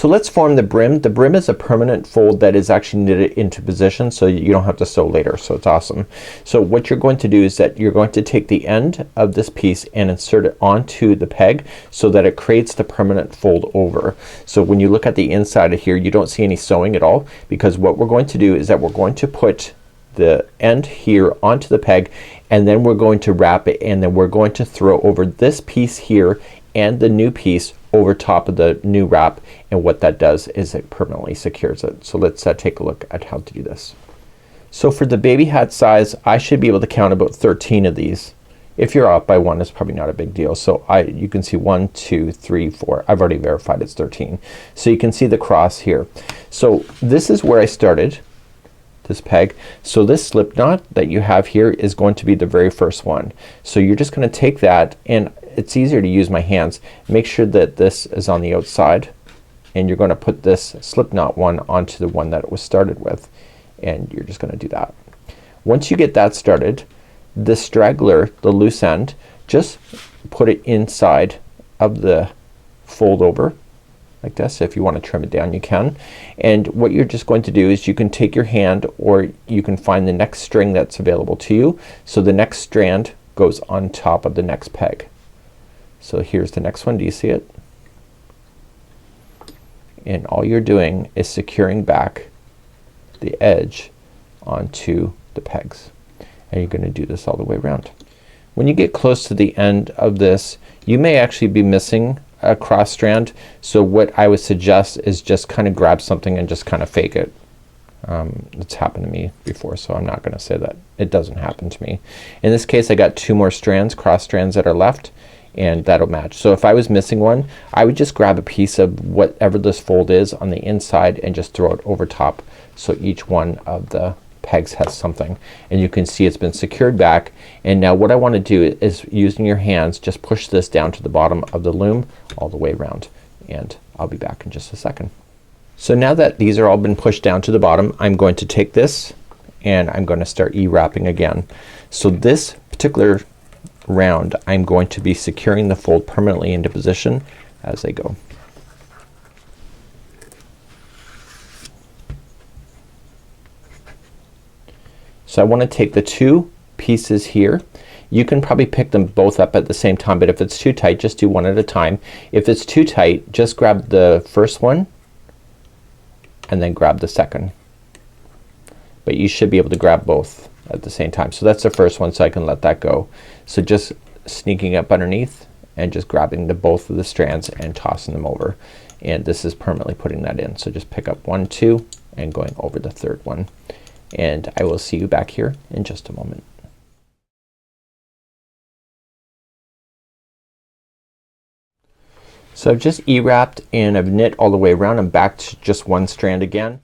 So let's form the brim. The brim is a permanent fold that is actually knitted into position so you don't have to sew later. So it's awesome. So what you're going to do is that you're going to take the end of this piece and insert it onto the peg so that it creates the permanent fold over. So when you look at the inside of here you don't see any sewing at all, because what we're going to do is that we're going to put the end here onto the peg and then we're going to wrap it, and then we're going to throw over this piece here and the new piece over top of the new wrap, and what that does is it permanently secures it. So let's take a look at how to do this. So for the baby hat size I should be able to count about 13 of these. If you're off by one it's probably not a big deal. So you can see 1 2 3 4. I've already verified it's 13. So you can see the cross here. So this is where I started this peg. So this slip knot that you have here is going to be the very first one. So you're just gonna take that, and it's easier to use my hands. Make sure that this is on the outside, and you're gonna put this slip knot one onto the one that it was started with, and you're just gonna do that. Once you get that started, the straggler, the loose end, just put it inside of the fold over like this. If you want to trim it down you can. And what you're just going to do is you can take your hand, or you can find the next string that's available to you. So the next strand goes on top of the next peg. So here's the next one. Do you see it? And all you're doing is securing back the edge onto the pegs, and you're gonna do this all the way around. When you get close to the end of this you may actually be missing a cross strand. So what I would suggest is just kind of grab something and just kind of fake it. It's happened to me before, so I'm not gonna say that it doesn't happen to me. In this case I got 2 more strands, cross strands that are left, and that'll match. So if I was missing one I would just grab a piece of whatever this fold is on the inside and just throw it over top, so each one of the pegs has something, and you can see it's been secured back. And now what I want to do is, using your hands, just push this down to the bottom of the loom all the way around, and I'll be back in just a second. So now that these are all been pushed down to the bottom, I'm going to take this and I'm going to start wrapping again. So this particular round I'm going to be securing the fold permanently into position as I go. So I want to take the 2 pieces here. You can probably pick them both up at the same time, but if it's too tight just do one at a time. If it's too tight just grab the first one and then grab the second. But you should be able to grab both at the same time. So that's the first one, so I can let that go. So just sneaking up underneath and just grabbing both of the strands and tossing them over, and this is permanently putting that in. So just pick up 1 2 and going over the third one, and I will see you back here in just a moment. So I've just wrapped and I've knit all the way around. I'm back to just one strand again.